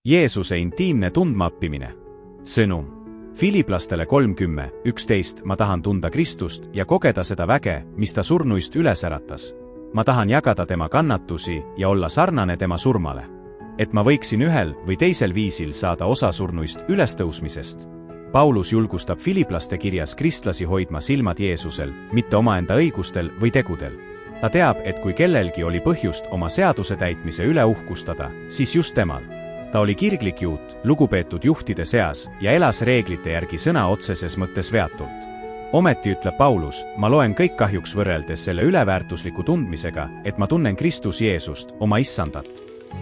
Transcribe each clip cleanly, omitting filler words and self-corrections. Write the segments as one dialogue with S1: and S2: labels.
S1: Jeesuse intiimne tundmaõppimine. Sõnum. Filiplastele 3:10-11 Ma tahan tunda Kristust ja kogeda seda väge, mis ta surnuist üles äratas. Ma tahan jagada tema kannatusi ja olla sarnane tema surmale. Et ma võiksin ühel või teisel viisil saada osa surnuist ülestõusmisest. Paulus julgustab filiplaste kirjas kristlasi hoidma silmad Jeesusel, mitte omaenda õigustel või tegudel. Ta teab, et kui kellelgi oli põhjust oma seaduse täitmise üle uhkustada, siis just temal. Ta oli kirglik juut, lugupeetud juhtide seas ja elas reeglite järgi sõna otseses mõttes veatult. Ometi ütleb Paulus, ma loen kõik kahjuks võrreldes selle üleväärtusliku tundmisega, et ma tunnen Kristus Jeesust, oma issandat.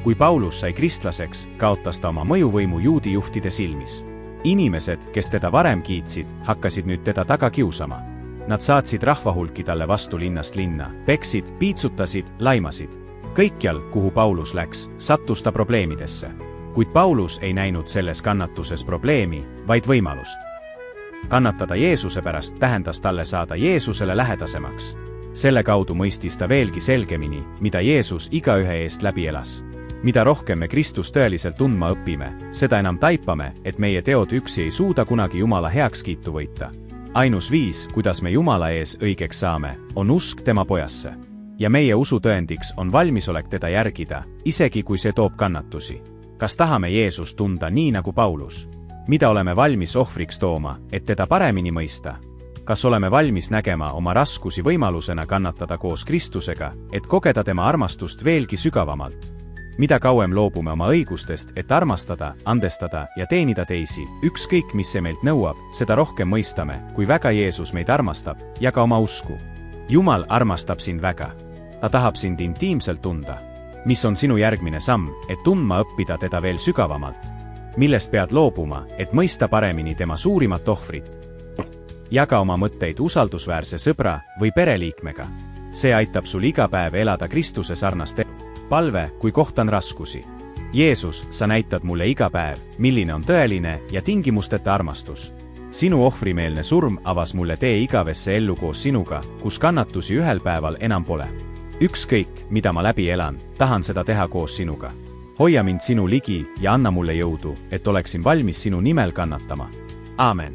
S1: Kui Paulus sai kristlaseks, kaotas ta oma mõjuvõimu juudi juhtide silmis. Inimesed, kes teda varem kiitsid, hakkasid nüüd teda taga kiusama. Nad saatsid rahvahulki talle vastu linnast linna, peksid, piitsutasid, laimasid. Kõikjal, kuhu Paulus läks, sattus ta probleemidesse. Kuid Paulus ei näinud selles kannatuses probleemi, vaid võimalust. Kannatada Jeesuse pärast tähendas talle saada Jeesusele lähedasemaks. Selle kaudu mõistis ta veelgi selgemini, mida Jeesus igaühe eest läbi elas. Mida rohkem me Kristust tõeliselt tundma õpime, seda enam taipame, et meie teod üksi ei suuda kunagi Jumala heakskiitu võita. Ainus viis, kuidas me Jumala ees õigeks saame, on usk tema pojasse. Ja meie usu tõendiks on valmisolek teda järgida, isegi kui see toob kannatusi. Kas tahame Jeesust tunda nii nagu Paulus? Mida oleme valmis ohvriks tooma, et teda paremini mõista? Kas oleme valmis nägema oma raskusi võimalusena kannatada koos Kristusega, et kogeda tema armastust veelgi sügavamalt? Mida kauem loobume oma õigustest, et armastada, andestada ja teenida teisi, ükskõik mis see meilt nõuab, seda rohkem mõistame, kui väga Jeesus meid armastab, ja ka oma usku. Jumal armastab sind väga. Ta tahab sind intiimselt tunda. Mis on sinu järgmine samm, et tundma õppida teda veel sügavamalt? Millest pead loobuma, et mõista paremini tema suurimat ohvrit? Jaga oma mõtteid usaldusväärse sõbra või pereliikmega. See aitab sul iga päev elada Kristuse sarnast elu. Palve, kui kohtan raskusi. Jeesus, sa näitad mulle iga päev, milline on tõeline ja tingimusteta armastus. Sinu ohvrimeelne surm avas mulle tee igavesse ellu koos sinuga, kus kannatusi ühel päeval enam pole. Ükskõik, mida ma läbi elan, tahan seda teha koos sinuga. Hoia mind sinu ligi ja anna mulle jõudu, et oleksin valmis sinu nimel kannatama. Aamen.